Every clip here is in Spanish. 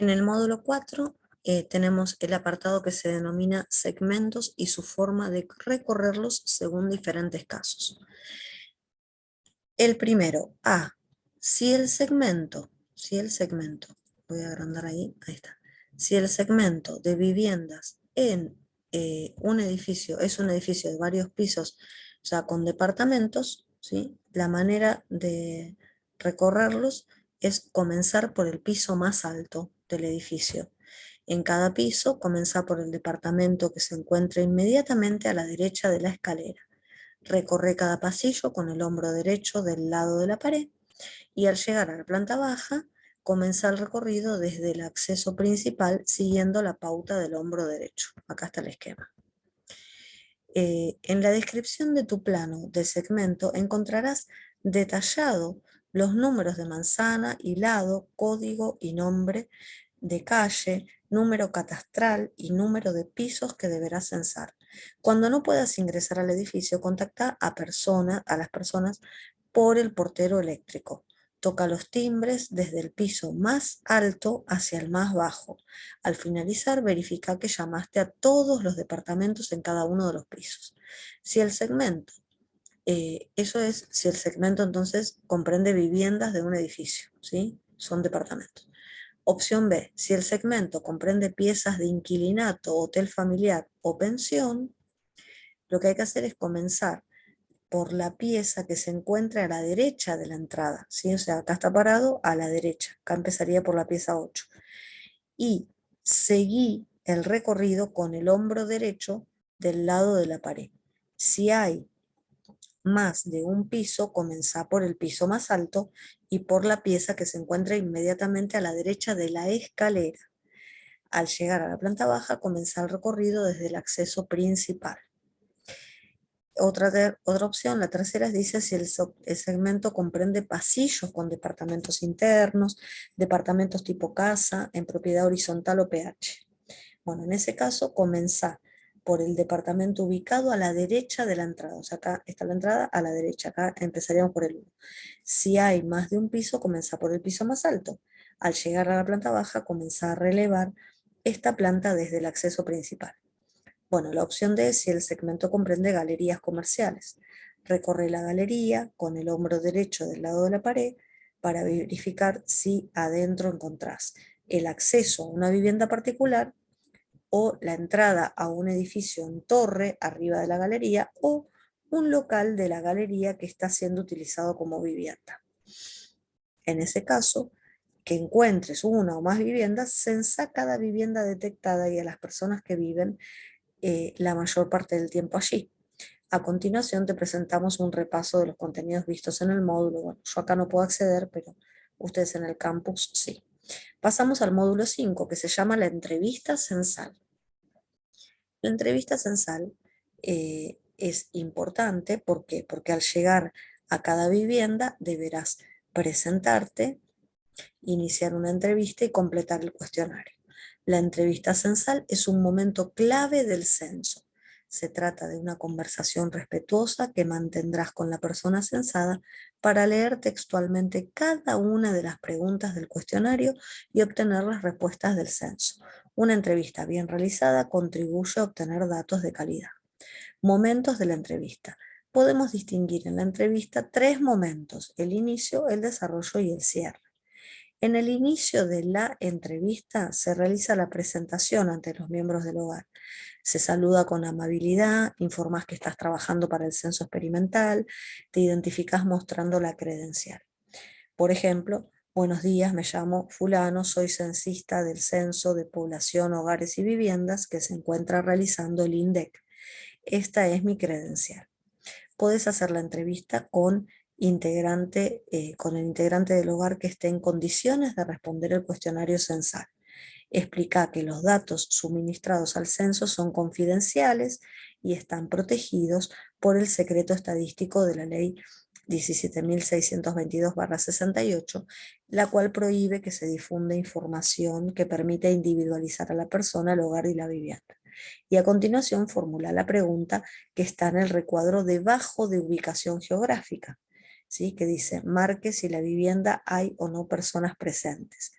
En el módulo 4 tenemos el apartado que se denomina segmentos y su forma de recorrerlos según diferentes casos. El primero, A, si el segmento, voy a agrandar ahí está. Si el segmento de viviendas en un edificio es un edificio de varios pisos, o sea, con departamentos, ¿sí? La manera de recorrerlos es comenzar por el piso más alto del edificio. En cada piso, comenzar por el departamento que se encuentra inmediatamente a la derecha de la escalera. Recorre cada pasillo con el hombro derecho del lado de la pared y al llegar a la planta baja, comienza el recorrido desde el acceso principal siguiendo la pauta del hombro derecho. Acá está el esquema. En la descripción de tu plano de segmento encontrarás detallado los números de manzana y lado, código y nombre de calle, número catastral y número de pisos que deberás censar. Cuando no puedas ingresar al edificio, contacta a las personas por el portero eléctrico. Toca los timbres desde el piso más alto hacia el más bajo. Al finalizar, verifica que llamaste a todos los departamentos en cada uno de los pisos. Si el segmento, si el segmento entonces comprende viviendas de un edificio, ¿sí? Son departamentos. Opción B, si el segmento comprende piezas de inquilinato, hotel familiar o pensión, lo que hay que hacer es comenzar por la pieza que se encuentra a la derecha de la entrada, ¿sí? O sea, acá está parado a la derecha, acá empezaría por la pieza 8. Y seguí el recorrido con el hombro derecho del lado de la pared. Si hay más de un piso, comenzá por el piso más alto y por la pieza que se encuentra inmediatamente a la derecha de la escalera. Al llegar a la planta baja, comenzá el recorrido desde el acceso principal. Otra opción, la tercera, dice si el segmento comprende pasillos con departamentos internos, departamentos tipo casa, en propiedad horizontal o PH. Bueno, en ese caso, comenzá por el departamento ubicado a la derecha de la entrada. O sea, acá está la entrada a la derecha, acá empezaríamos por el 1. Si hay más de un piso, comenzá por el piso más alto. Al llegar a la planta baja, comenzá a relevar esta planta desde el acceso principal. Bueno, la opción D es si el segmento comprende galerías comerciales. Recorre la galería con el hombro derecho del lado de la pared para verificar si adentro encontrás el acceso a una vivienda particular o la entrada a un edificio en torre arriba de la galería o un local de la galería que está siendo utilizado como vivienda. En ese caso, que encuentres una o más viviendas, censa cada vivienda detectada y a las personas que viven la mayor parte del tiempo allí. A continuación te presentamos un repaso de los contenidos vistos en el módulo. Bueno, yo acá no puedo acceder, pero ustedes en el campus sí. Pasamos al módulo 5, que se llama la entrevista censal. La entrevista censal es importante, ¿por qué? Porque al llegar a cada vivienda deberás presentarte, iniciar una entrevista y completar el cuestionario. La entrevista censal es un momento clave del censo. Se trata de una conversación respetuosa que mantendrás con la persona censada para leer textualmente cada una de las preguntas del cuestionario y obtener las respuestas del censo. Una entrevista bien realizada contribuye a obtener datos de calidad. Momentos de la entrevista. Podemos distinguir en la entrevista 3 momentos: el inicio, el desarrollo y el cierre. En el inicio de la entrevista se realiza la presentación ante los miembros del hogar. Se saluda con amabilidad, informas que estás trabajando para el censo experimental, te identificas mostrando la credencial. Por ejemplo, buenos días, me llamo fulano, soy censista del Censo de Población, Hogares y Viviendas que se encuentra realizando el INDEC. Esta es mi credencial. Podés hacer la entrevista con el integrante del hogar que esté en condiciones de responder el cuestionario censal. Explica que los datos suministrados al censo son confidenciales y están protegidos por el secreto estadístico de la ley 17.622/68, la cual prohíbe que se difunda información que permita individualizar a la persona, el hogar y la vivienda. Y a continuación formula la pregunta que está en el recuadro debajo de ubicación geográfica, ¿sí? Que dice, marque si la vivienda hay o no personas presentes.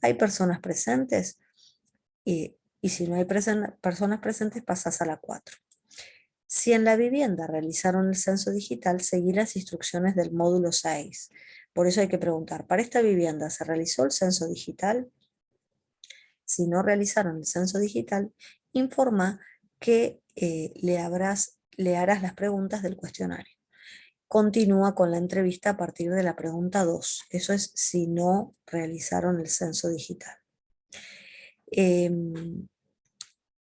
¿Hay personas presentes? Y si no hay personas presentes, pasas a la 4. Si en la vivienda realizaron el censo digital, seguí las instrucciones del módulo 6. Por eso hay que preguntar, ¿para esta vivienda se realizó el censo digital? Si no realizaron el censo digital, informa que le harás las preguntas del cuestionario. Continúa con la entrevista a partir de la pregunta 2. Eso es si no realizaron el censo digital.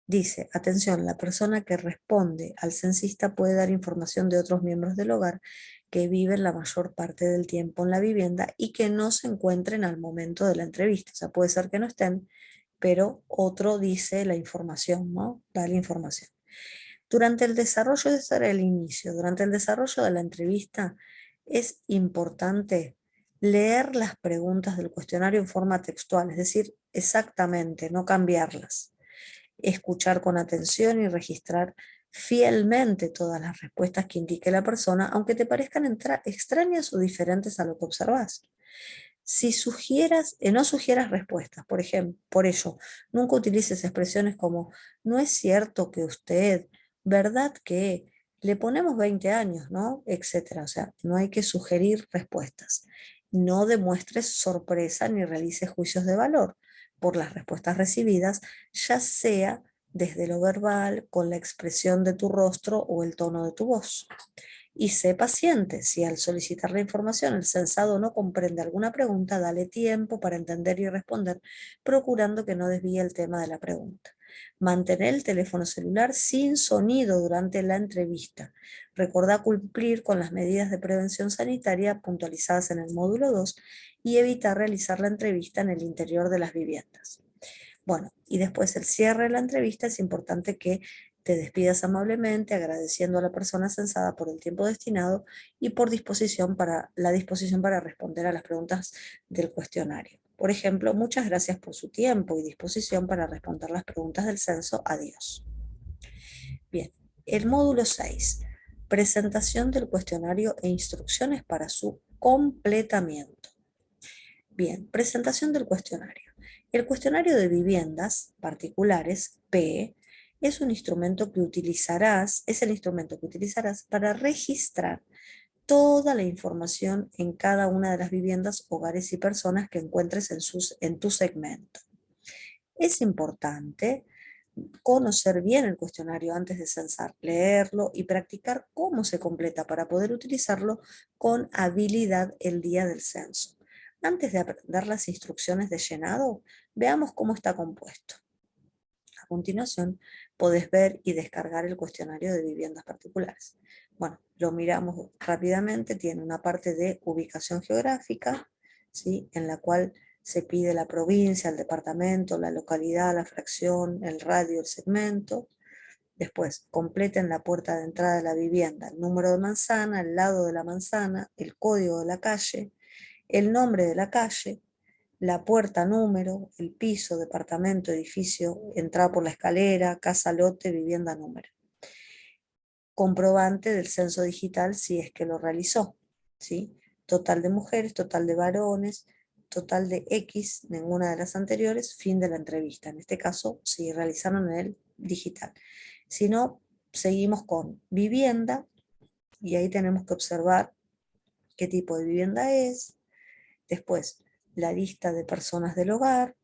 Dice, atención, la persona que responde al censista puede dar información de otros miembros del hogar que viven la mayor parte del tiempo en la vivienda y que no se encuentren al momento de la entrevista. O sea, puede ser que no estén, pero otro dice la información, ¿no? Da la información. Durante el desarrollo, ese era el inicio, durante el desarrollo de la entrevista es importante leer las preguntas del cuestionario en forma textual, es decir, exactamente, no cambiarlas. Escuchar con atención y registrar fielmente todas las respuestas que indique la persona, aunque te parezcan extrañas o diferentes a lo que observas. Si no sugieras respuestas, por ejemplo, por ello, nunca utilices expresiones como, no es cierto que usted, ¿verdad que le ponemos 20 años, ¿no? Etcétera. O sea, no hay que sugerir respuestas. No demuestres sorpresa ni realices juicios de valor por las respuestas recibidas, ya sea desde lo verbal, con la expresión de tu rostro o el tono de tu voz. Y sé paciente, si al solicitar la información el censado no comprende alguna pregunta, dale tiempo para entender y responder, procurando que no desvíe el tema de la pregunta. Mantener el teléfono celular sin sonido durante la entrevista. Recordá cumplir con las medidas de prevención sanitaria puntualizadas en el módulo 2 y evitar realizar la entrevista en el interior de las viviendas. Bueno, y después el cierre de la entrevista es importante que te despidas amablemente, agradeciendo a la persona censada por el tiempo destinado y por la disposición para responder a las preguntas del cuestionario. Por ejemplo, muchas gracias por su tiempo y disposición para responder las preguntas del censo. Adiós. Bien, el módulo 6. Presentación del cuestionario e instrucciones para su completamiento. Bien, presentación del cuestionario. El cuestionario de viviendas particulares, P, es el instrumento que utilizarás para registrar toda la información en cada una de las viviendas, hogares y personas que encuentres en tu segmento. Es importante conocer bien el cuestionario antes de censar, leerlo y practicar cómo se completa para poder utilizarlo con habilidad el día del censo. Antes de dar las instrucciones de llenado, veamos cómo está compuesto. A continuación, podés ver y descargar el cuestionario de viviendas particulares. Bueno, lo miramos rápidamente, tiene una parte de ubicación geográfica, ¿sí? En la cual se pide la provincia, el departamento, la localidad, la fracción, el radio, el segmento. Después, completen la puerta de entrada de la vivienda, el número de manzana, el lado de la manzana, el código de la calle, el nombre de la calle, la puerta, número, el piso, departamento, edificio, entrada por la escalera, casa, lote, vivienda, número. Comprobante del censo digital si es que lo realizó, ¿sí? Total de mujeres, total de varones, total de X, ninguna de las anteriores, fin de la entrevista. En este caso, si realizaron el digital. Si no, seguimos con vivienda y ahí tenemos que observar qué tipo de vivienda es. Después, la lista de personas del hogar,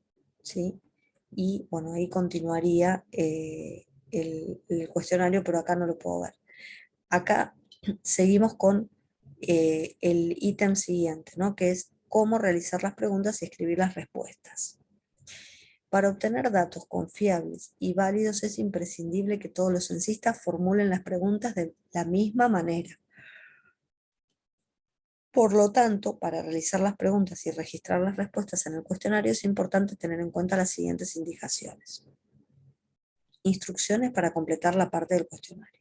¿sí? Y bueno, ahí continuaría el cuestionario, pero acá no lo puedo ver. Acá seguimos con el ítem siguiente, ¿no? Que es cómo realizar las preguntas y escribir las respuestas. Para obtener datos confiables y válidos es imprescindible que todos los censistas formulen las preguntas de la misma manera. Por lo tanto, para realizar las preguntas y registrar las respuestas en el cuestionario es importante tener en cuenta las siguientes indicaciones. Instrucciones para completar la parte del cuestionario.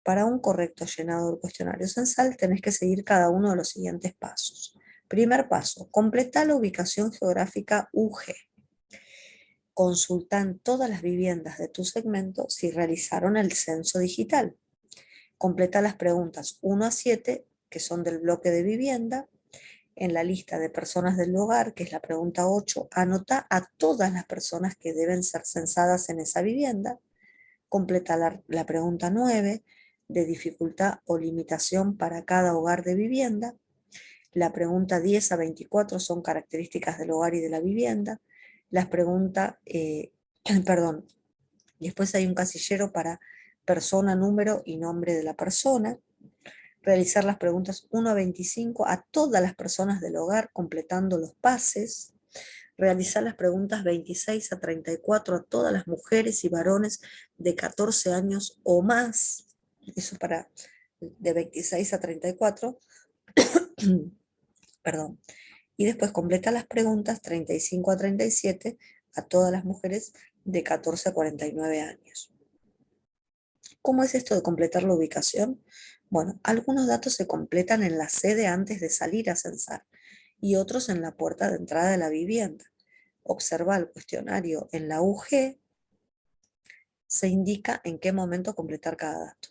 Para un correcto llenado del cuestionario censal tenés que seguir cada uno de los siguientes pasos. Primer paso, completa la ubicación geográfica UG. Consulta en todas las viviendas de tu segmento si realizaron el censo digital. Completa las preguntas 1 a 7, que son del bloque de vivienda, En la lista de personas del hogar, que es la pregunta 8, anota a todas las personas que deben ser censadas en esa vivienda. Completa la pregunta 9, de dificultad o limitación para cada hogar de vivienda. La pregunta 10 a 24 son características del hogar y de la vivienda. Las preguntas, perdón, después hay un casillero para persona, número y nombre de la persona. Realizar las preguntas 1 a 25 a todas las personas del hogar, completando los pases. Realizar las preguntas 26 a 34 a todas las mujeres y varones de 14 años o más. Eso para de 26 a 34. Perdón. Y después completa las preguntas 35 a 37 a todas las mujeres de 14 a 49 años. ¿Cómo es esto de completar la ubicación? Bueno, algunos datos se completan en la sede antes de salir a censar y otros en la puerta de entrada de la vivienda. Observa el cuestionario en la UG, se indica en qué momento completar cada dato.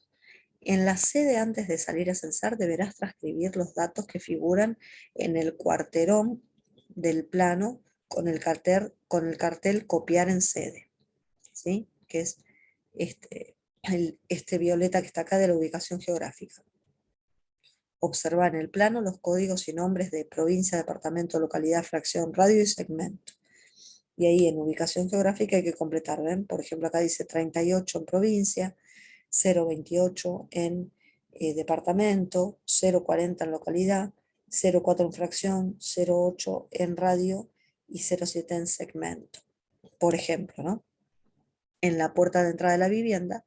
En la sede antes de salir a censar deberás transcribir los datos que figuran en el cuarterón del plano con el cartel copiar en sede, ¿sí? Que es este violeta que está acá de la ubicación geográfica. Observa en el plano los códigos y nombres de provincia, departamento, localidad, fracción, radio y segmento. Y ahí en ubicación geográfica hay que completar, ¿ven? Por ejemplo, acá dice 38 en provincia, 028 en departamento, 040 en localidad, 04 en fracción, 08 en radio y 07 en segmento. Por ejemplo, ¿no? En la puerta de entrada de la vivienda,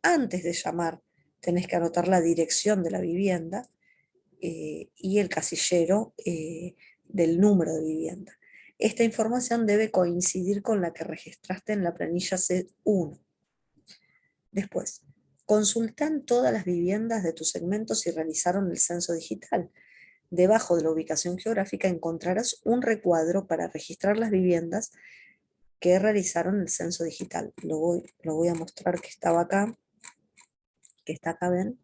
antes de llamar, tenés que anotar la dirección de la vivienda y el casillero del número de vivienda. Esta información debe coincidir con la que registraste en la planilla C1. Después, consultan todas las viviendas de tu segmento si realizaron el censo digital. Debajo de la ubicación geográfica encontrarás un recuadro para registrar las viviendas que realizaron el censo digital. Lo voy a mostrar que estaba acá, que está acá, ven.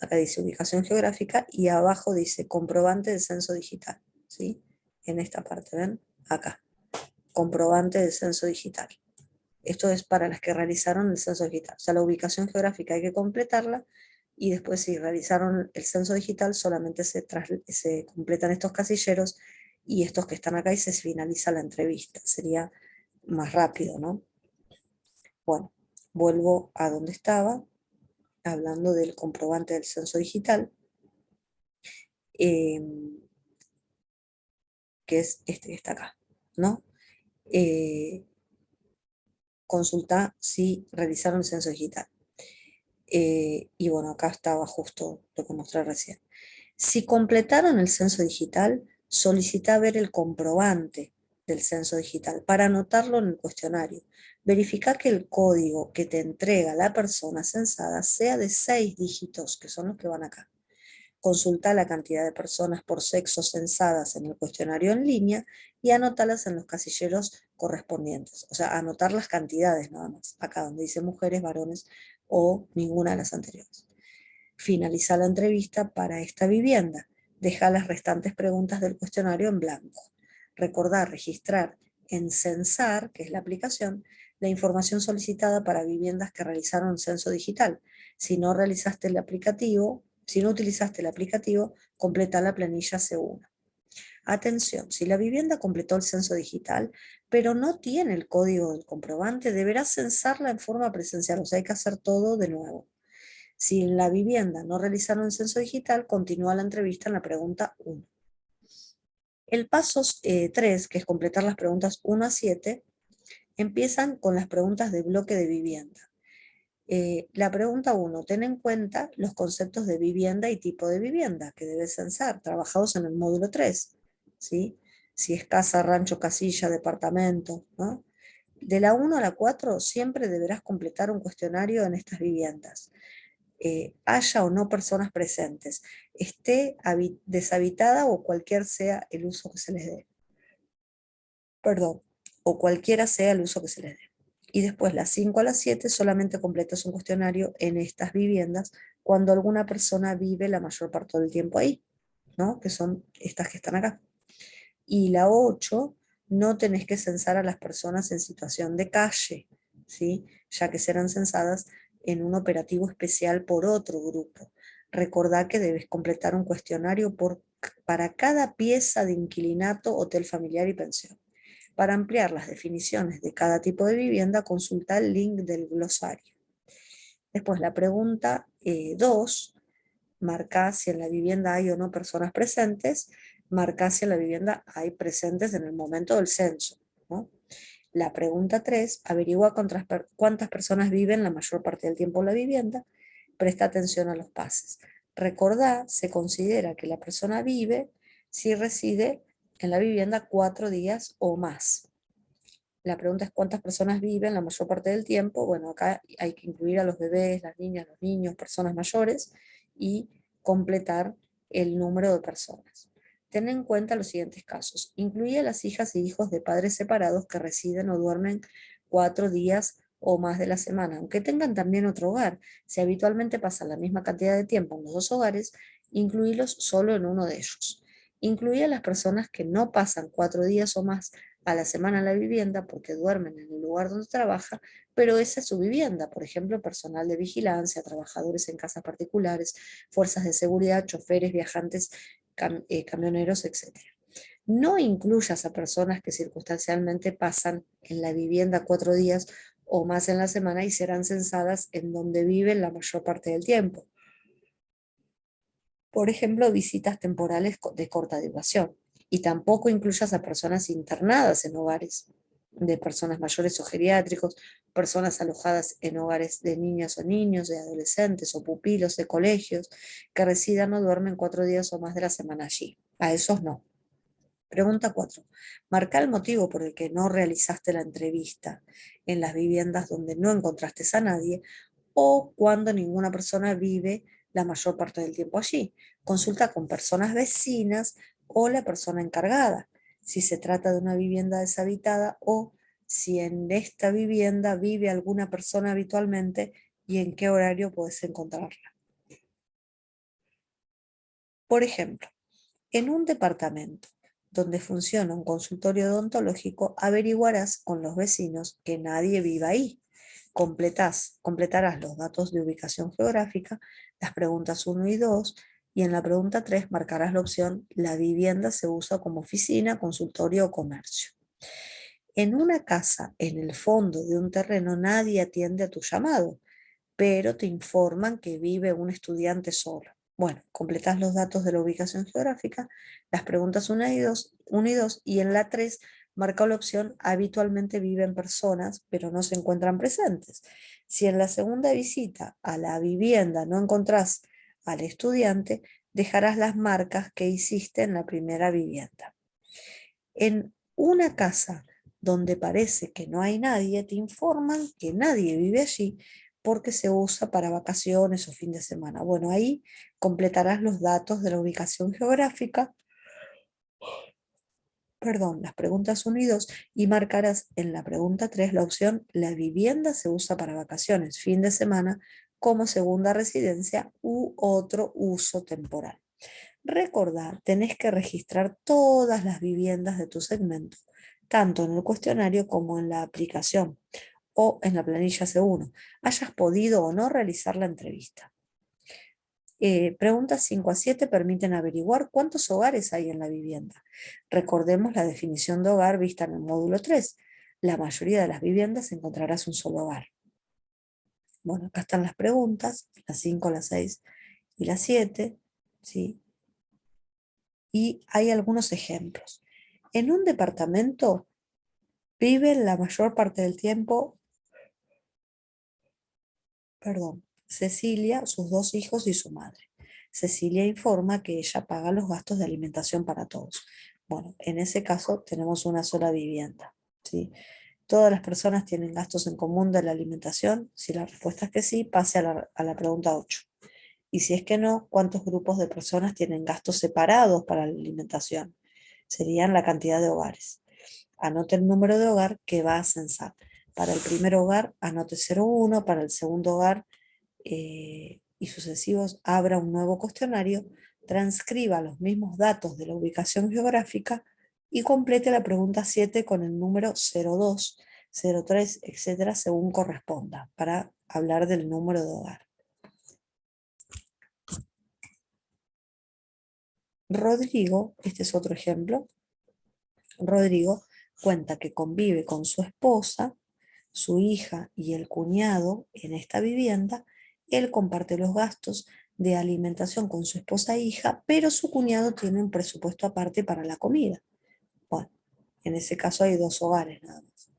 Acá dice ubicación geográfica y abajo dice comprobante del censo digital, ¿sí? En esta parte, ¿ven? Acá, comprobante del censo digital. Esto es para las que realizaron el censo digital. O sea, la ubicación geográfica hay que completarla y después si realizaron el censo digital solamente se completan estos casilleros y estos que están acá y se finaliza la entrevista. Sería más rápido, ¿no? Bueno, vuelvo a donde estaba, hablando del comprobante del censo digital, que es este que está acá, ¿no? Consulta si realizaron el censo digital. Y bueno, acá estaba justo lo que mostré recién. Si completaron el censo digital, solicita ver el comprobante del censo digital para anotarlo en el cuestionario. Verifica que el código que te entrega la persona censada sea de 6 dígitos, que son los que van acá. Consulta la cantidad de personas por sexo censadas en el cuestionario en línea y anótalas en los casilleros correspondientes. O sea, anotar las cantidades nada más, acá donde dice mujeres, varones o ninguna de las anteriores. Finaliza la entrevista para esta vivienda. Deja las restantes preguntas del cuestionario en blanco. Recordá registrar en Censar, que es la aplicación, la información solicitada para viviendas que realizaron censo digital. Si no realizaste el aplicativo, si no utilizaste el aplicativo, completa la planilla C1. Atención, si la vivienda completó el censo digital, pero no tiene el código del comprobante, deberá censarla en forma presencial, o sea, hay que hacer todo de nuevo. Si en la vivienda no realizaron el censo digital, continúa la entrevista en la pregunta 1. El paso 3, que es completar las preguntas 1 a 7, empiezan con las preguntas de bloque de vivienda. La pregunta 1, ten en cuenta los conceptos de vivienda y tipo de vivienda que debes censar, trabajados en el módulo 3, ¿sí? Si es casa, rancho, casilla, departamento, ¿no? De la 1 a la 4 siempre deberás completar un cuestionario en estas viviendas. Haya o no personas presentes, esté deshabitada o cualquier sea el uso que se les dé. Perdón, o cualquiera sea el uso que se les dé. Y después las 5 a las 7 solamente completas un cuestionario en estas viviendas cuando alguna persona vive la mayor parte del tiempo ahí. ¿no? Que son estas que están acá. Y la 8, no tenés que censar a las personas en situación de calle, ¿sí? Ya que serán censadas en un operativo especial por otro grupo. Recordá que debes completar un cuestionario para cada pieza de inquilinato, hotel familiar y pensión. Para ampliar las definiciones de cada tipo de vivienda, consulta el link del glosario. Después la pregunta 2, marca si en la vivienda hay o no personas presentes, marca si en la vivienda hay presentes en el momento del censo, ¿no? La pregunta 3, averigua cuántas personas viven la mayor parte del tiempo en la vivienda, presta atención a los pases. Recordá, se considera que la persona vive si reside en la vivienda 4 días o más. La pregunta es cuántas personas viven la mayor parte del tiempo. Bueno, acá hay que incluir a los bebés, las niñas, los niños, personas mayores y completar el número de personas. Ten en cuenta los siguientes casos. Incluye a las hijas y hijos de padres separados que residen o duermen 4 días o más de la semana, aunque tengan también otro hogar. Si habitualmente pasan la misma cantidad de tiempo en los dos hogares, incluílos solo en uno de ellos. Incluye a las personas que no pasan 4 días o más a la semana en la vivienda porque duermen en el lugar donde trabaja, pero esa es su vivienda, por ejemplo, personal de vigilancia, trabajadores en casas particulares, fuerzas de seguridad, choferes, viajantes, camioneros, etc. No incluyas a personas que circunstancialmente pasan en la vivienda 4 días o más en la semana y serán censadas en donde viven la mayor parte del tiempo. Por ejemplo, visitas temporales de corta duración. Y tampoco incluyas a personas internadas en hogares de personas mayores o geriátricos, personas alojadas en hogares de niñas o niños, de adolescentes o pupilos de colegios, que residan o duermen 4 días o más de la semana allí. A esos no. Pregunta 4. Marca el motivo por el que no realizaste la entrevista en las viviendas donde no encontraste a nadie o cuando ninguna persona vive la mayor parte del tiempo allí. Consulta con personas vecinas o la persona encargada, si se trata de una vivienda deshabitada o si en esta vivienda vive alguna persona habitualmente y en qué horario puedes encontrarla. Por ejemplo, en un departamento donde funciona un consultorio odontológico, averiguarás con los vecinos que nadie viva ahí. Completarás los datos de ubicación geográfica, las preguntas 1 y 2, y en la pregunta 3 marcarás la opción la vivienda se usa como oficina, consultorio o comercio. En una casa, en el fondo de un terreno, nadie atiende a tu llamado, pero te informan que vive un estudiante solo. Bueno, completás los datos de la ubicación geográfica, las preguntas 1 y 2, y en la 3 marca la opción habitualmente viven personas, pero no se encuentran presentes. Si en la segunda visita a la vivienda no encontrás al estudiante, dejarás las marcas que hiciste en la primera vivienda. En una casa donde parece que no hay nadie, te informan que nadie vive allí porque se usa para vacaciones o fin de semana. Bueno, ahí completarás los datos de la ubicación geográfica, perdón, las preguntas 1 y 2, y marcarás en la pregunta 3 la opción la vivienda se usa para vacaciones, fin de semana, como segunda residencia u otro uso temporal. Recordá, tenés que registrar todas las viviendas de tu segmento, tanto en el cuestionario como en la aplicación o en la planilla C1, hayas podido o no realizar la entrevista. Preguntas 5 a 7 permiten averiguar cuántos hogares hay en la vivienda. Recordemos la definición de hogar vista en el módulo 3. La mayoría de las viviendas encontrarás un solo hogar. Bueno, acá están las preguntas, las 5, las 6 y las 7, ¿sí? Y hay algunos ejemplos. En un departamento viven la mayor parte del tiempo, perdón, Cecilia, sus 2 hijos y su madre. Cecilia informa que ella paga los gastos de alimentación para todos. Bueno, en ese caso tenemos una sola vivienda, ¿sí? ¿Todas las personas tienen gastos en común de la alimentación? Si la respuesta es que sí, pase a la pregunta 8. Y si es que no, ¿cuántos grupos de personas tienen gastos separados para la alimentación? Serían la cantidad de hogares. Anote el número de hogar que va a censar. Para el primer hogar, anote 01, para el segundo hogar y sucesivos, abra un nuevo cuestionario transcriba los mismos datos de la ubicación geográfica y complete la pregunta 7 con el número 02, 03, etcétera, según corresponda, para hablar del número de hogar. Rodrigo, este es otro ejemplo, Rodrigo cuenta que convive con su esposa, su hija y el cuñado en esta vivienda. Él comparte los gastos de alimentación con su esposa e hija, pero su cuñado tiene un presupuesto aparte para la comida. Bueno, en ese caso hay 2 hogares nada más.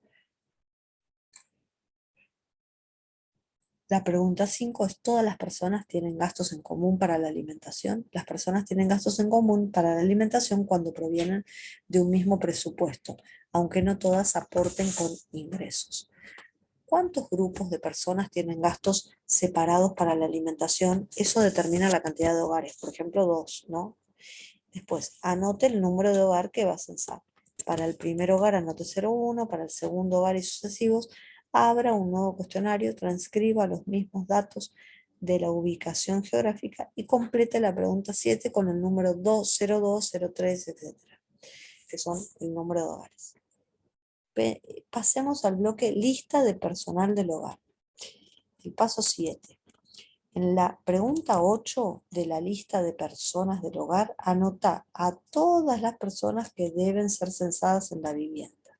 La pregunta 5 es: ¿todas las personas tienen gastos en común para la alimentación? Las personas tienen gastos en común para la alimentación cuando provienen de un mismo presupuesto, aunque no todas aporten con ingresos. ¿Cuántos grupos de personas tienen gastos separados para la alimentación? Eso determina la cantidad de hogares, por ejemplo 2, ¿no? Después, anote el número de hogar que va a censar. Para el primer hogar anote 01, para el segundo hogar y sucesivos, abra un nuevo cuestionario, transcriba los mismos datos de la ubicación geográfica y complete la pregunta 7 con el número 2, 02, 03, etcétera, que son el número de hogares. Pasemos al bloque lista de personal del hogar. El paso 7. En la pregunta 8 de la lista de personas del hogar, anota a todas las personas que deben ser censadas en la vivienda.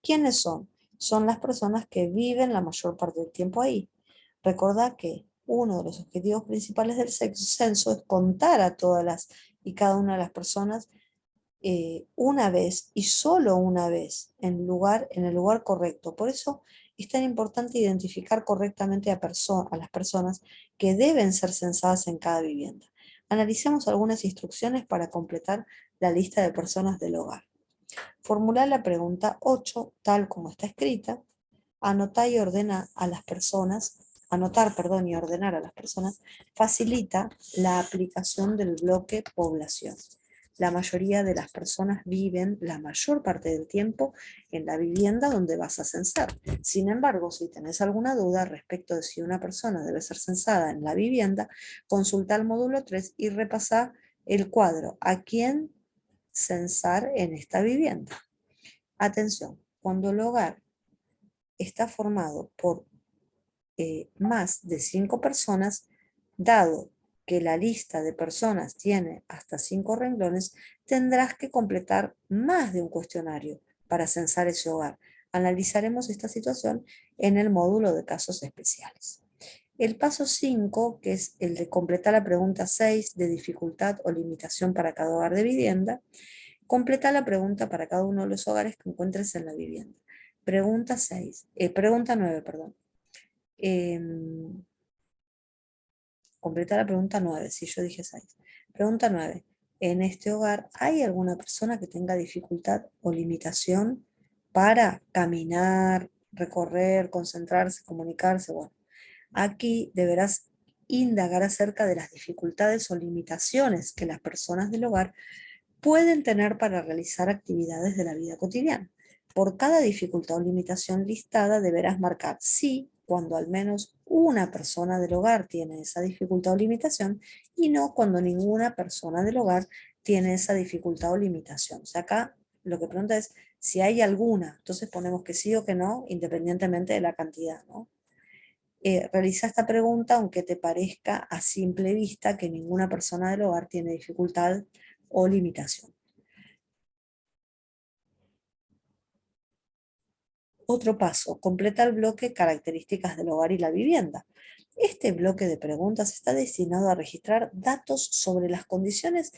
¿Quiénes son? Son las personas que viven la mayor parte del tiempo ahí. Recordá que uno de los objetivos principales del censo es contar a todas las y cada una de las personas una vez y solo una vez en el lugar correcto. Por eso es tan importante identificar correctamente a las personas que deben ser censadas en cada vivienda. Analicemos algunas instrucciones para completar la lista de personas del hogar. Formular la pregunta 8 tal como está escrita. Anotar y ordenar a las personas facilita la aplicación del bloque población. La mayoría de las personas viven la mayor parte del tiempo en la vivienda donde vas a censar. Sin embargo, si tenés alguna duda respecto de si una persona debe ser censada en la vivienda, consulta el módulo 3 y repasa el cuadro ¿a quién censar en esta vivienda? Atención, cuando el hogar está formado por más de 5 personas, dado que la lista de personas tiene hasta 5 renglones, tendrás que completar más de un cuestionario para censar ese hogar. Analizaremos esta situación en el módulo de casos especiales. El paso 5, que es el de completar la pregunta 6 de dificultad o limitación para cada hogar de vivienda, completa la pregunta para cada uno de los hogares que encuentres en la vivienda. Pregunta 9, perdón. Completa la pregunta 9, si yo dije 6. Pregunta 9. ¿En este hogar hay alguna persona que tenga dificultad o limitación para caminar, recorrer, concentrarse, comunicarse? Bueno, aquí deberás indagar acerca de las dificultades o limitaciones que las personas del hogar pueden tener para realizar actividades de la vida cotidiana. Por cada dificultad o limitación listada deberás marcar sí cuando al menos una persona del hogar tiene esa dificultad o limitación y no cuando ninguna persona del hogar tiene esa dificultad o limitación. O sea, acá lo que pregunta es si hay alguna, entonces ponemos que sí o que no, independientemente de la cantidad, ¿no? Realiza esta pregunta aunque te parezca a simple vista que ninguna persona del hogar tiene dificultad o limitación. Otro paso, completa el bloque características del hogar y la vivienda. Este bloque de preguntas está destinado a registrar datos sobre las condiciones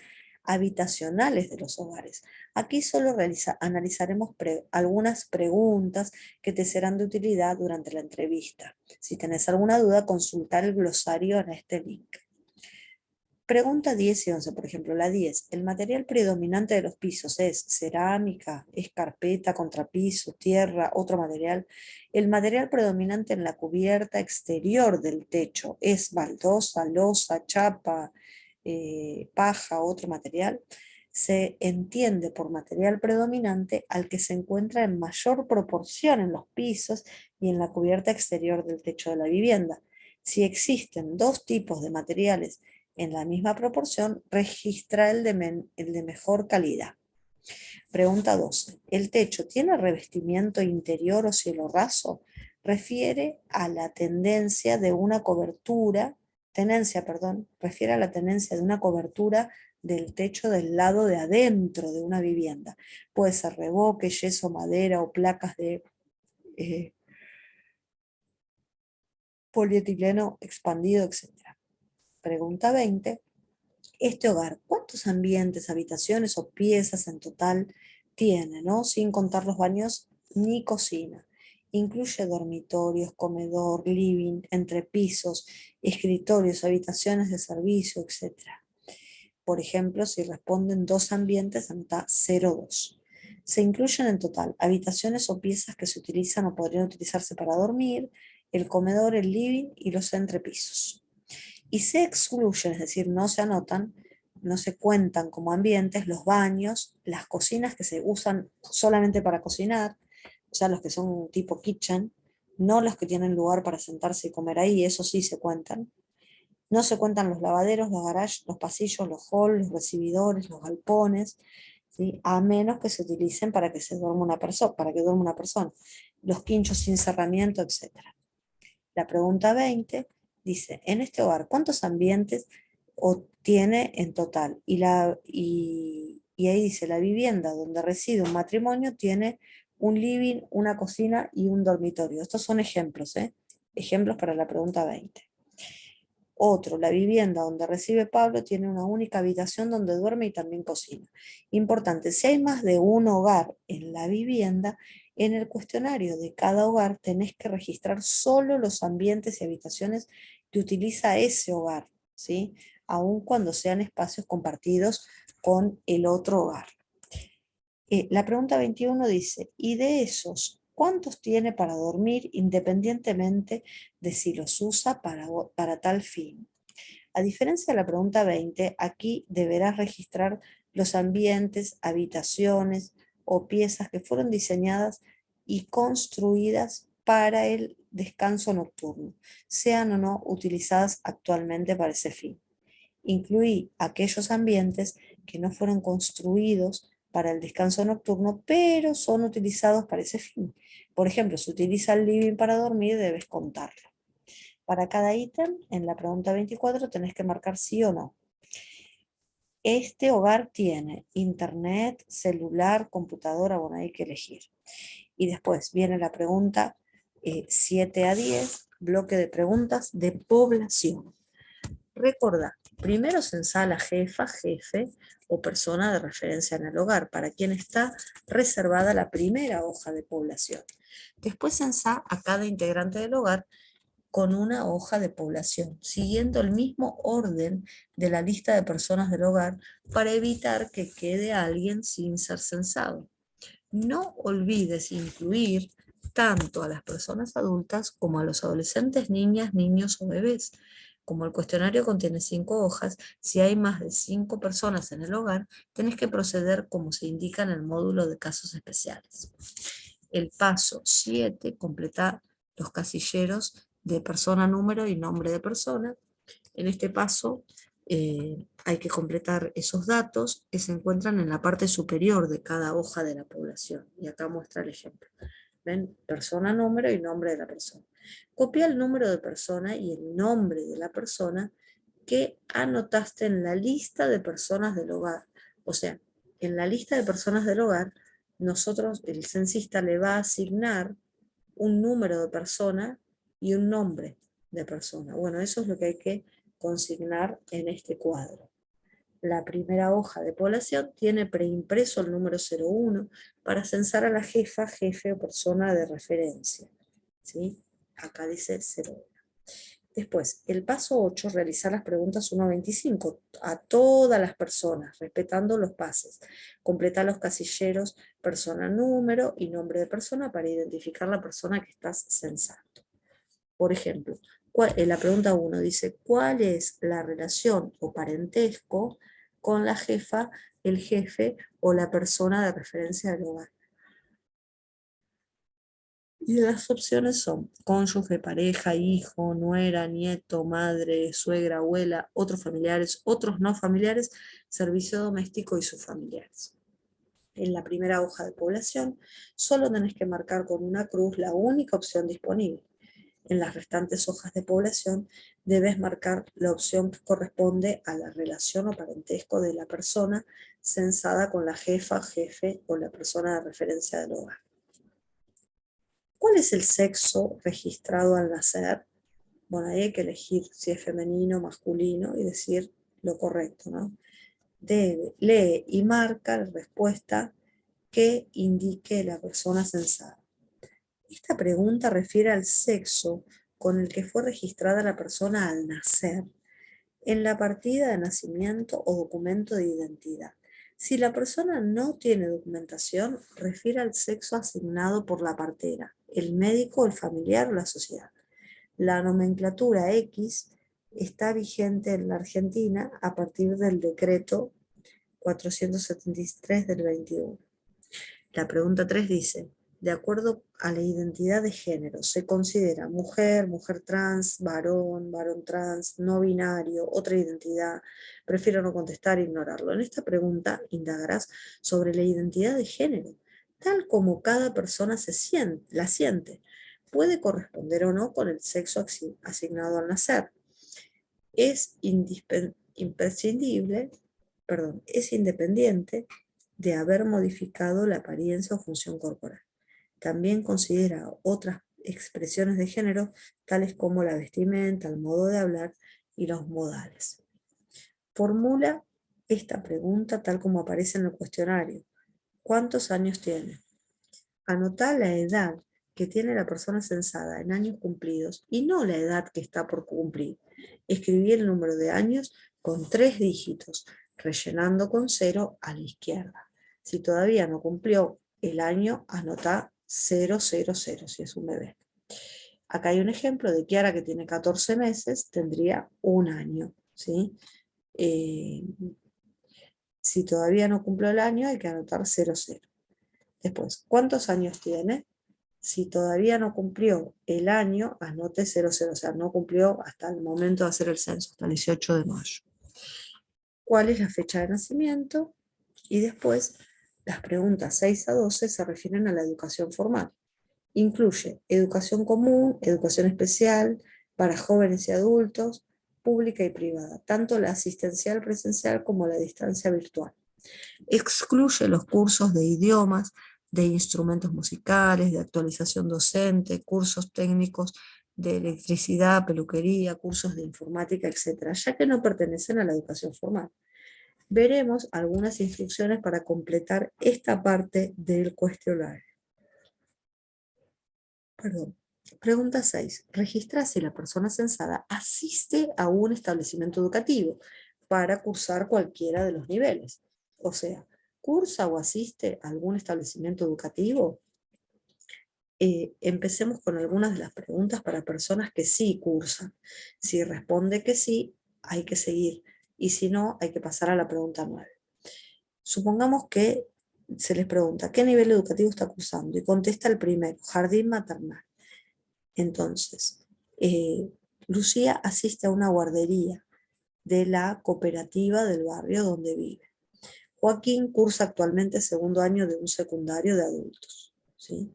habitacionales de los hogares. Aquí solo analizaremos algunas preguntas que te serán de utilidad durante la entrevista. Si tenés alguna duda, consultar el glosario en este link. Pregunta 10 y 11, por ejemplo, la 10. ¿El material predominante de los pisos es cerámica, es carpeta, contrapiso, tierra, otro material? El material predominante en la cubierta exterior del techo es baldosa, losa, chapa, paja, otro material. Se entiende por material predominante al que se encuentra en mayor proporción en los pisos y en la cubierta exterior del techo de la vivienda. Si existen dos tipos de materiales En la misma proporción, registra el de mejor calidad. Pregunta 12. ¿El techo tiene revestimiento interior o cielo raso? Refiere a la tendencia de una cobertura, refiere a la tendencia de una cobertura del techo del lado de adentro de una vivienda. Puede ser revoque, yeso, madera o placas de polietileno expandido, etc. Pregunta 20. Este hogar, ¿cuántos ambientes, habitaciones o piezas en total tiene, ¿no? Sin contar los baños ni cocina? Incluye dormitorios, comedor, living, entrepisos, escritorios, habitaciones de servicio, etc. Por ejemplo, si responden 2 ambientes, anota 0,2. Se incluyen en total habitaciones o piezas que se utilizan o podrían utilizarse para dormir, el comedor, el living y los entrepisos. Y se excluyen, es decir, no se anotan, no se cuentan como ambientes los baños, las cocinas que se usan solamente para cocinar, o sea, los que son tipo kitchen, no los que tienen lugar para sentarse y comer ahí, eso sí se cuentan. No se cuentan los lavaderos, los garages, los pasillos, los halls, los recibidores, los galpones, ¿sí? A menos que se utilicen para que se duerma una persona, para que duerma una persona. Los quinchos sin cerramiento, etc. La pregunta 20 dice, en este hogar, ¿cuántos ambientes tiene en total? Y ahí dice, la vivienda donde reside un matrimonio tiene un living, una cocina y un dormitorio. Estos son ejemplos, ¿eh? Ejemplos para la pregunta 20. Otro, la vivienda donde reside Pablo tiene una única habitación donde duerme y también cocina. Importante, si hay más de un hogar en la vivienda, en el cuestionario de cada hogar tenés que registrar solo los ambientes y habitaciones que utiliza ese hogar, ¿sí? Aun cuando sean espacios compartidos con el otro hogar. La pregunta 21 dice, ¿y de esos cuántos tiene para dormir independientemente de si los usa para tal fin? A diferencia de la pregunta 20, aquí deberás registrar los ambientes, habitaciones o piezas que fueron diseñadas y construidas para el descanso nocturno, sean o no utilizadas actualmente para ese fin. Incluí aquellos ambientes que no fueron construidos para el descanso nocturno, pero son utilizados para ese fin. Por ejemplo, si utiliza el living para dormir, debes contarlo. Para cada ítem, en la pregunta 24, tenés que marcar sí o no. Este hogar tiene internet, celular, computadora, bueno, hay que elegir. Y después viene la pregunta 7 a 10, bloque de preguntas de población. Recordá, primero censá a la jefa, jefe o persona de referencia en el hogar, para quien está reservada la primera hoja de población. Después censá a cada integrante del hogar con una hoja de población, siguiendo el mismo orden de la lista de personas del hogar para evitar que quede alguien sin ser censado. No olvides incluir tanto a las personas adultas como a los adolescentes, niñas, niños o bebés. Como el cuestionario contiene 5 hojas, si hay más de 5 personas en el hogar, tenés que proceder como se indica en el módulo de casos especiales. El paso 7, completa los casilleros de persona, número y nombre de persona. En este paso hay que completar esos datos que se encuentran en la parte superior de cada hoja de la población. Y acá muestra el ejemplo. ¿Ven? Persona, número y nombre de la persona. Copia el número de persona y el nombre de la persona que anotaste en la lista de personas del hogar. O sea, en la lista de personas del hogar, nosotros, el censista le va a asignar un número de persona y un nombre de persona. Bueno, eso es lo que hay que consignar en este cuadro. La primera hoja de población tiene preimpreso el número 01 para censar a la jefa, jefe o persona de referencia. ¿Sí? Acá dice 01. Después, el paso 8, realizar las preguntas 1 a 25 a todas las personas, respetando los pases. Completar los casilleros persona, número y nombre de persona para identificar la persona que estás censando. Por ejemplo, la pregunta 1 dice, ¿cuál es la relación o parentesco con la jefa, el jefe o la persona de referencia del hogar? Y las opciones son cónyuge, pareja, hijo, nuera, nieto, madre, suegra, abuela, otros familiares, otros no familiares, servicio doméstico y sus familiares. En la primera hoja de población, solo tenés que marcar con una cruz la única opción disponible. En las restantes hojas de población, debes marcar la opción que corresponde a la relación o parentesco de la persona censada con la jefa, jefe o la persona de referencia del hogar. ¿Cuál es el sexo registrado al nacer? Bueno, ahí hay que elegir si es femenino o masculino y decir lo correcto, ¿no? Lee y marca la respuesta que indique la persona censada. Esta pregunta refiere al sexo con el que fue registrada la persona al nacer, en la partida de nacimiento o documento de identidad. Si la persona no tiene documentación, refiere al sexo asignado por la partera, el médico, el familiar o la sociedad. La nomenclatura X está vigente en la Argentina a partir del decreto 473 del 21. La pregunta 3 dice, de acuerdo a la identidad de género, ¿se considera mujer, mujer trans, varón, varón trans, no binario, otra identidad? Prefiero no contestar e ignorarlo. En esta pregunta indagarás sobre la identidad de género, tal como cada persona la siente. Puede corresponder o no con el sexo asignado al nacer. Es es independiente de haber modificado la apariencia o función corporal. También considera otras expresiones de género, tales como la vestimenta, el modo de hablar y los modales. Formula esta pregunta tal como aparece en el cuestionario. ¿Cuántos años tiene? Anotá la edad que tiene la persona censada en años cumplidos y no la edad que está por cumplir. Escribí el número de años con 3 dígitos, rellenando con 0 a la izquierda. Si todavía no cumplió el año, anotá 000 si es un bebé. Acá hay un ejemplo de Kiara, que tiene 14 meses, tendría un año, ¿sí? Si todavía no cumplió el año, hay que anotar 00. Después, ¿cuántos años tiene? Si todavía no cumplió el año, anote 00, o sea, no cumplió hasta el momento de hacer el censo, hasta el 18 de mayo. ¿Cuál es la fecha de nacimiento? Y después, las preguntas 6 a 12 se refieren a la educación formal. Incluye educación común, educación especial, para jóvenes y adultos, pública y privada, tanto la asistencial presencial como la distancia virtual. Excluye los cursos de idiomas, de instrumentos musicales, de actualización docente, cursos técnicos de electricidad, peluquería, cursos de informática, etc., ya que no pertenecen a la educación formal. Veremos algunas instrucciones para completar esta parte del cuestionario. Pregunta 6. Registra si la persona censada asiste a un establecimiento educativo para cursar cualquiera de los niveles. O sea, ¿cursa o asiste a algún establecimiento educativo? Empecemos con algunas de las preguntas para personas que sí cursan. Si responde que sí, hay que seguir. Y si no, hay que pasar a la pregunta 9. Supongamos que se les pregunta, ¿qué nivel educativo está cursando? Y contesta el primero, jardín maternal. Entonces, Lucía asiste a una guardería de la cooperativa del barrio donde vive. Joaquín cursa actualmente segundo año de un secundario de adultos, ¿sí?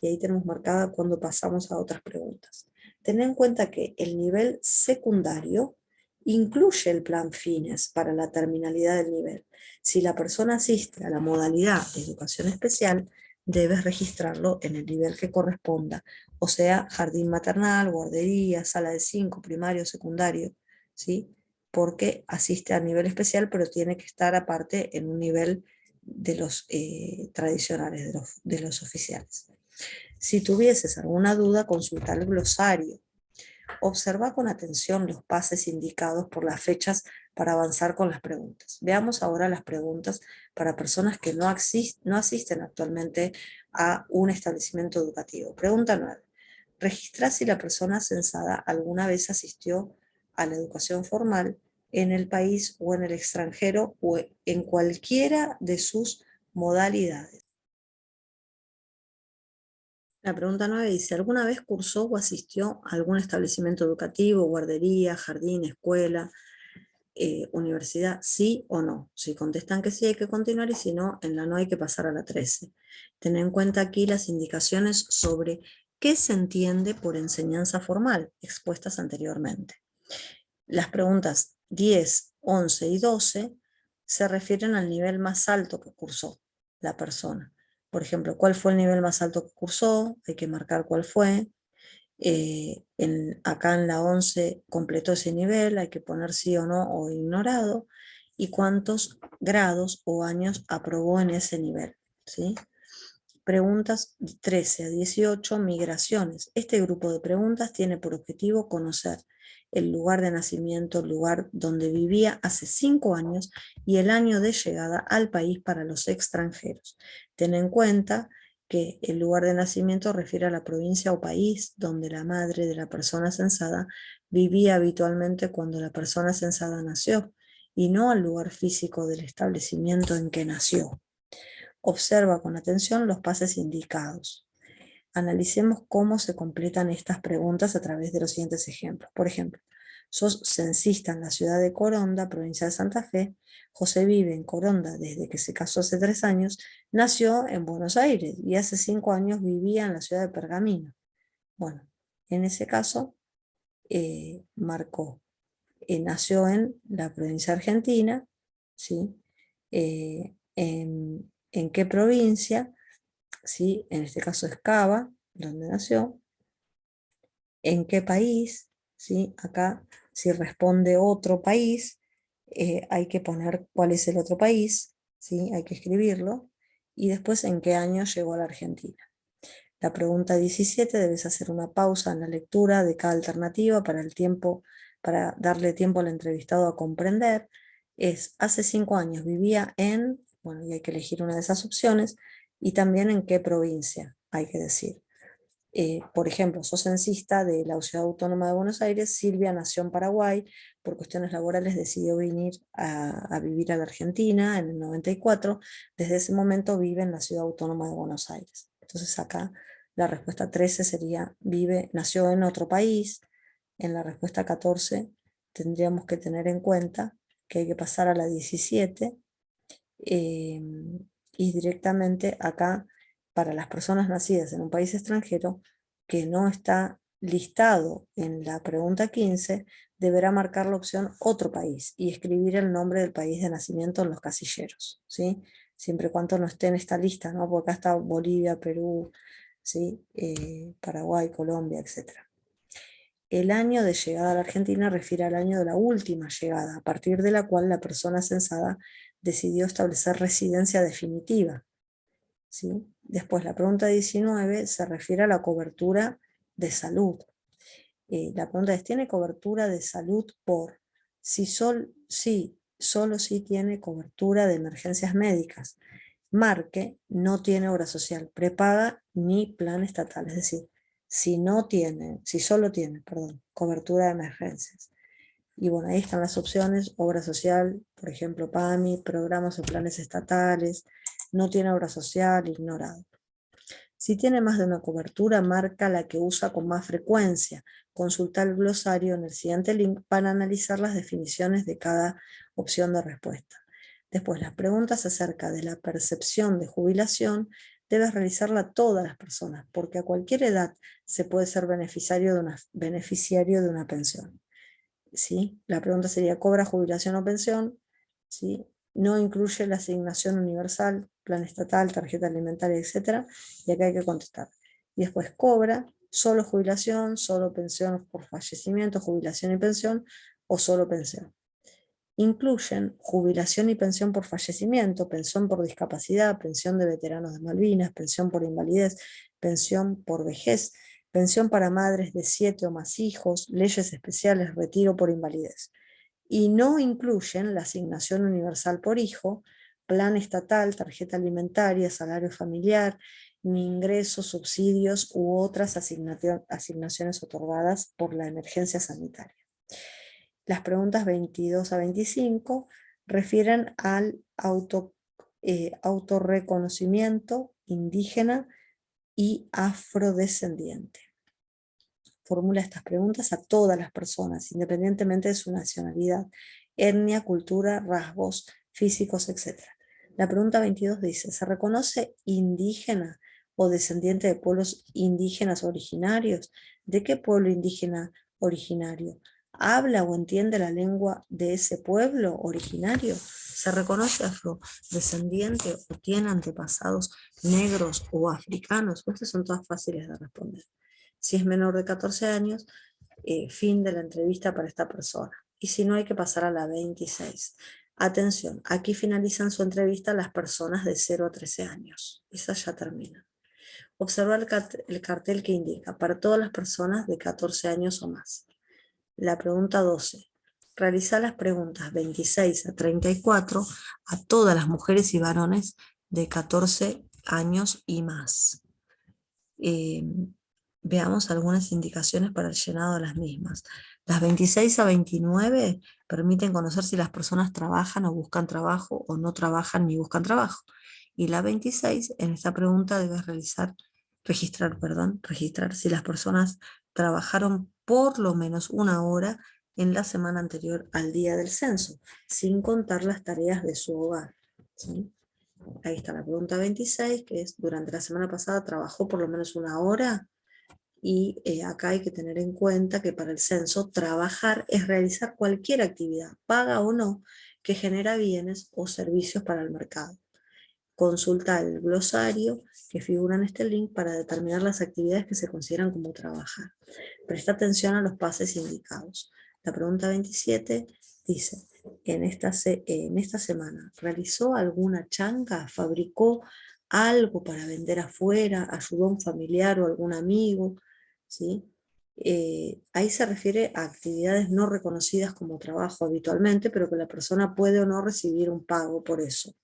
Y ahí tenemos marcada cuando pasamos a otras preguntas. Ten en cuenta que el nivel secundario incluye el plan fines para la terminalidad del nivel. Si la persona asiste a la modalidad de educación especial, debes registrarlo en el nivel que corresponda, o sea, jardín maternal, guardería, sala de 5, primario, secundario, ¿sí? Porque asiste a nivel especial, pero tiene que estar aparte en un nivel de los tradicionales, de los oficiales. Si tuvieses alguna duda, consulta el glosario. Observa con atención los pases indicados por las fechas para avanzar con las preguntas. Veamos ahora las preguntas para personas que no asisten actualmente a un establecimiento educativo. Pregunta 9. Registra si la persona censada alguna vez asistió a la educación formal en el país o en el extranjero o en cualquiera de sus modalidades. La pregunta 9 dice, ¿alguna vez cursó o asistió a algún establecimiento educativo, guardería, jardín, escuela, universidad? ¿Sí o no? Si contestan que sí, hay que continuar, y si no, en la no hay que pasar a la 13. Ten en cuenta aquí las indicaciones sobre qué se entiende por enseñanza formal, expuestas anteriormente. Las preguntas 10, 11 y 12 se refieren al nivel más alto que cursó la persona. Por ejemplo, ¿cuál fue el nivel más alto que cursó? Hay que marcar cuál fue. Acá en la 11 completó ese nivel, hay que poner sí o no o ignorado, y cuántos grados o años aprobó en ese nivel, ¿sí? Preguntas 13 a 18, migraciones. Este grupo de preguntas tiene por objetivo conocer el lugar de nacimiento, el lugar donde vivía hace 5 años y el año de llegada al país para los extranjeros. Ten en cuenta que el lugar de nacimiento refiere a la provincia o país donde la madre de la persona censada vivía habitualmente cuando la persona censada nació, y no al lugar físico del establecimiento en que nació. Observa con atención los pases indicados. Analicemos cómo se completan estas preguntas a través de los siguientes ejemplos. Por ejemplo, sos censista en la ciudad de Coronda, provincia de Santa Fe. José vive en Coronda desde que se casó hace 3 años. Nació en Buenos Aires y hace 5 años vivía en la ciudad de Pergamino. Bueno, en ese caso marcó, nació en la provincia argentina, ¿sí? En qué provincia, ¿sí? En este caso es Cava, donde nació, en qué país, ¿sí? Acá, si responde otro país, hay que poner cuál es el otro país, ¿sí? Hay que escribirlo, y después en qué año llegó a la Argentina. La pregunta 17, debes hacer una pausa en la lectura de cada alternativa para darle tiempo al entrevistado a comprender. Hace 5 años vivía en, bueno, y hay que elegir una de esas opciones, y también en qué provincia, hay que decir. Por ejemplo, sos censista de la Ciudad Autónoma de Buenos Aires. Silvia nació en Paraguay, por cuestiones laborales decidió venir a vivir a la Argentina en el 94, desde ese momento vive en la Ciudad Autónoma de Buenos Aires. Entonces acá la respuesta 13 sería nació en otro país. En la respuesta 14 tendríamos que tener en cuenta que hay que pasar a la 17, eh, y directamente acá, para las personas nacidas en un país extranjero que no está listado en la pregunta 15, deberá marcar la opción otro país y escribir el nombre del país de nacimiento en los casilleros, ¿sí? Siempre y cuando no esté en esta lista, ¿no? Porque acá está Bolivia, Perú, ¿sí? Paraguay, Colombia, etc. El año de llegada a la Argentina refiere al año de la última llegada, a partir de la cual la persona censada decidió establecer residencia definitiva, ¿sí? Después, la pregunta 19 se refiere a la cobertura de salud. La pregunta es, ¿tiene cobertura de salud por? Sí, solo si tiene cobertura de emergencias médicas. Marque, no tiene obra social prepaga ni plan estatal. Es decir, si solo tiene, perdón, cobertura de emergencias. Y bueno, ahí están las opciones: obra social, por ejemplo, PAMI, programas o planes estatales. No tiene obra social, ignorado. Si tiene más de una cobertura, marca la que usa con más frecuencia. Consulta el glosario en el siguiente link para analizar las definiciones de cada opción de respuesta. Después, las preguntas acerca de la percepción de jubilación debes realizarla a todas las personas, porque a cualquier edad se puede ser beneficiario de una pensión, ¿sí? La pregunta sería, ¿cobra jubilación o pensión? ¿Sí? No incluye la asignación universal, plan estatal, tarjeta alimentaria, etc. Y acá hay que contestar. Y después, ¿cobra solo jubilación, solo pensión por fallecimiento, jubilación y pensión, o solo pensión? Incluyen jubilación y pensión por fallecimiento, pensión por discapacidad, pensión de veteranos de Malvinas, pensión por invalidez, pensión por vejez, pensión para madres de 7 o más hijos, leyes especiales, retiro por invalidez. Y no incluyen la asignación universal por hijo, plan estatal, tarjeta alimentaria, salario familiar, ni ingresos, subsidios u otras asignaciones otorgadas por la emergencia sanitaria. Las preguntas 22 a 25 refieren al autorreconocimiento indígena y afrodescendiente. Formula estas preguntas a todas las personas, independientemente de su nacionalidad, etnia, cultura, rasgos físicos, etc. La pregunta 22 dice, ¿se reconoce indígena o descendiente de pueblos indígenas originarios? ¿De qué pueblo indígena originario? ¿Habla o entiende la lengua de ese pueblo originario? ¿Se reconoce afrodescendiente o tiene antepasados negros o africanos? Estas son todas fáciles de responder. Si es menor de 14 años, fin de la entrevista para esta persona. Y si no, hay que pasar a la 26. Atención, aquí finalizan su entrevista las personas de 0 a 13 años. Esa ya termina. Observa el cartel que indica para todas las personas de 14 años o más. La pregunta 12. Realiza las preguntas 26 a 34 a todas las mujeres y varones de 14 años y más. Veamos algunas indicaciones para el llenado de las mismas. Las 26 a 29 permiten conocer si las personas trabajan o buscan trabajo o no trabajan ni buscan trabajo. Y la 26, en esta pregunta debes registrar si las personas trabajaron por lo menos una hora en la semana anterior al día del censo, sin contar las tareas de su hogar. ¿Sí? Ahí está la pregunta 26, que es, durante la semana pasada trabajó por lo menos una hora, y acá hay que tener en cuenta que para el censo trabajar es realizar cualquier actividad, paga o no, que genera bienes o servicios para el mercado. Consulta el glosario que figura en este link para determinar las actividades que se consideran como trabajar. Presta atención a los pases indicados. La pregunta 27 dice, en esta semana, ¿realizó alguna changa? ¿Fabricó algo para vender afuera? ¿Ayudó a un familiar o algún amigo? ¿Sí? Ahí se refiere a actividades no reconocidas como trabajo habitualmente, pero que la persona puede o no recibir un pago por eso.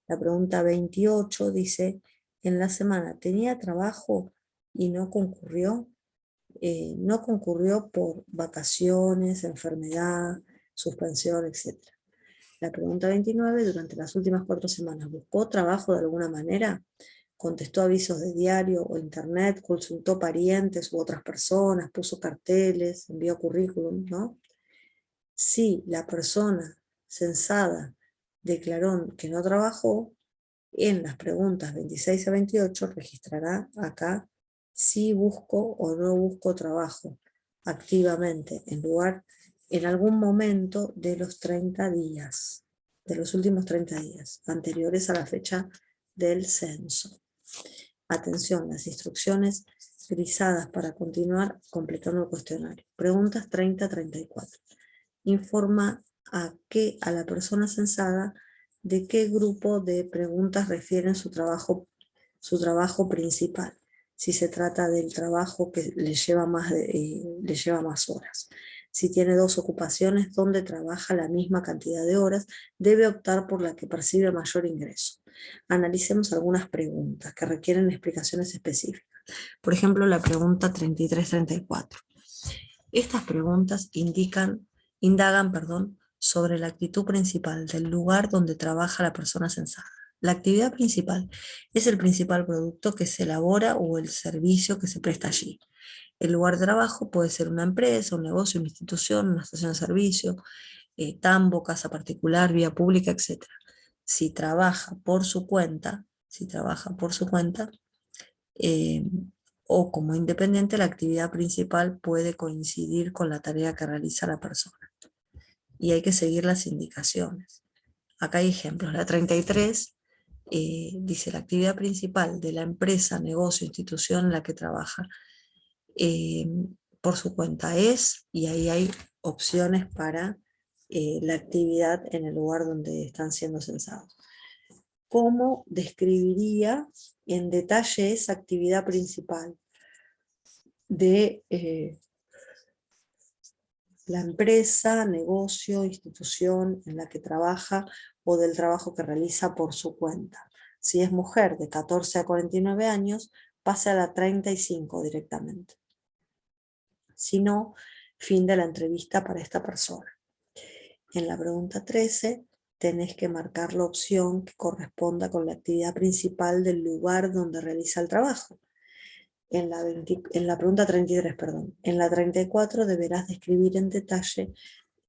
La pregunta 28 dice, en la semana, ¿tenía trabajo y no concurrió? No concurrió por vacaciones, enfermedad, suspensión, etc. La pregunta 29, durante las últimas 4 semanas, ¿buscó trabajo de alguna manera? ¿Contestó avisos de diario o internet? ¿Consultó parientes u otras personas? ¿Puso carteles? ¿Envió currículum? ¿No? Si la persona censada declaró que no trabajó, en las preguntas 26 a 28 registrará acá si busco o no busco trabajo activamente en algún momento de los 30 días, de los últimos 30 días, anteriores a la fecha del censo. Atención, las instrucciones grisadas para continuar completando el cuestionario. Preguntas 30 a 34. Informa a la persona censada de qué grupo de preguntas refieren su trabajo principal, si se trata del trabajo que le lleva más horas. Si tiene 2 ocupaciones donde trabaja la misma cantidad de horas, debe optar por la que percibe mayor ingreso. Analicemos algunas preguntas que requieren explicaciones específicas. Por ejemplo, la pregunta 33-34. Estas preguntas indagan, sobre la actitud principal del lugar donde trabaja la persona censada. La actividad principal es el principal producto que se elabora o el servicio que se presta allí. El lugar de trabajo puede ser una empresa, un negocio, una institución, una estación de servicio, tambo, casa particular, vía pública, etc. Si trabaja por su cuenta, eh, o como independiente, la actividad principal puede coincidir con la tarea que realiza la persona. Y hay que seguir las indicaciones. Acá hay ejemplos. La 33 dice la actividad principal de la empresa, negocio, institución en la que trabaja por su cuenta es, y ahí hay opciones para la actividad en el lugar donde están siendo censados. ¿Cómo describiría en detalle esa actividad principal de la empresa, negocio, institución en la que trabaja o del trabajo que realiza por su cuenta? Si es mujer de 14 a 49 años, pase a la 35 directamente. Si no, fin de la entrevista para esta persona. En la pregunta 13, tenés que marcar la opción que corresponda con la actividad principal del lugar donde realiza el trabajo. en la pregunta 33, perdón. En la 34 deberás describir en detalle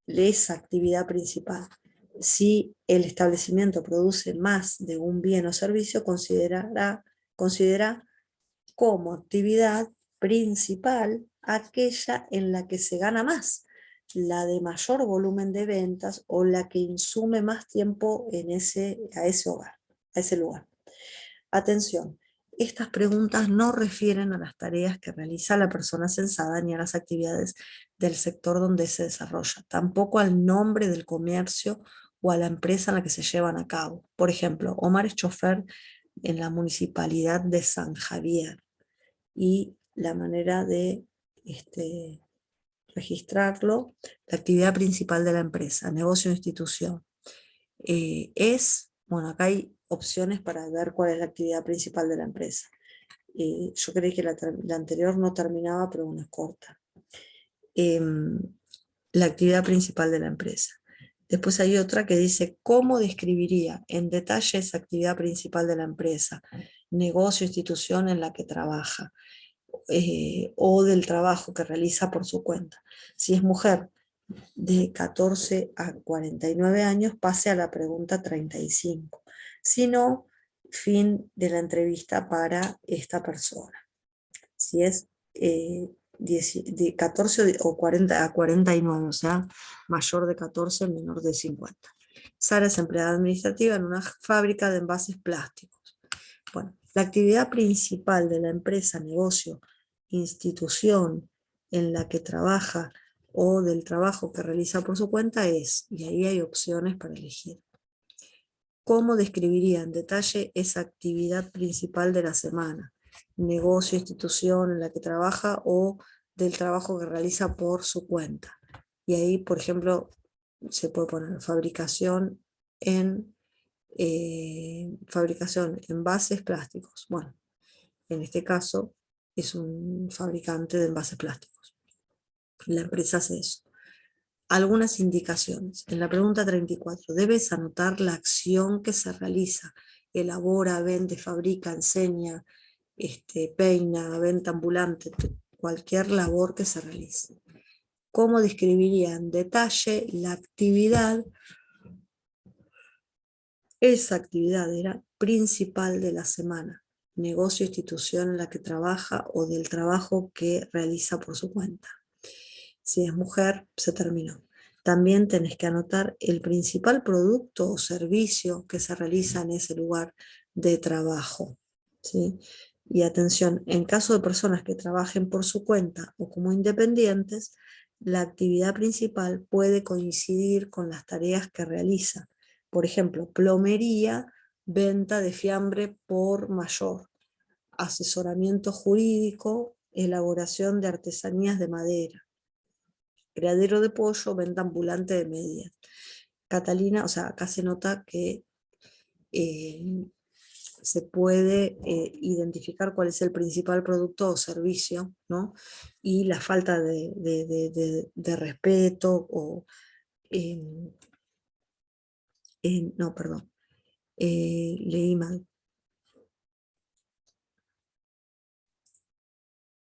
esa actividad principal. Si el establecimiento produce más de un bien o servicio, considera como actividad principal aquella en la que se gana más, la de mayor volumen de ventas o la que insume más tiempo a ese hogar, a ese lugar. Atención, estas preguntas no refieren a las tareas que realiza la persona censada ni a las actividades del sector donde se desarrolla, tampoco al nombre del comercio o a la empresa en la que se llevan a cabo. Por ejemplo, Omar es chofer en la municipalidad de San Javier y la manera de registrarlo, la actividad principal de la empresa, negocio o institución. Bueno, acá hay opciones para ver cuál es la actividad principal de la empresa. Yo creí que la anterior no terminaba, pero bueno, es corta. La actividad principal de la empresa. Después hay otra que dice cómo describiría en detalle esa actividad principal de la empresa, negocio, institución en la que trabaja, o del trabajo que realiza por su cuenta. Si es mujer de 14 a 49 años, pase a la pregunta 35. Si no, fin de la entrevista para esta persona. Si es de 14 o 40 a 49, o sea, mayor de 14, menor de 50. Sara es empleada administrativa en una fábrica de envases plásticos. Bueno, la actividad principal de la empresa, negocio, institución en la que trabaja o del trabajo que realiza por su cuenta es, y ahí hay opciones para elegir. ¿Cómo describiría en detalle esa actividad principal de la semana? Negocio, institución en la que trabaja o del trabajo que realiza por su cuenta. Y ahí, por ejemplo, se puede poner fabricación en envases plásticos. Bueno, en este caso es un fabricante de envases plásticos. La empresa hace eso. Algunas indicaciones. En la pregunta 34, debes anotar la acción que se realiza. Elabora, vende, fabrica, enseña, peina, venta ambulante, cualquier labor que se realice. ¿Cómo describiría en detalle la actividad? Esa actividad era principal de la semana, negocio, institución en la que trabaja o del trabajo que realiza por su cuenta. Si es mujer, se terminó. También tenés que anotar el principal producto o servicio que se realiza en ese lugar de trabajo, ¿sí? Y atención, en caso de personas que trabajen por su cuenta o como independientes, la actividad principal puede coincidir con las tareas que realiza. Por ejemplo, plomería, venta de fiambre por mayor, asesoramiento jurídico, elaboración de artesanías de madera, criadero de pollo, venta ambulante de medias. Catalina, o sea, acá se nota que se puede identificar cuál es el principal producto o servicio, ¿no? Y la falta de respeto o... no, perdón, leí mal.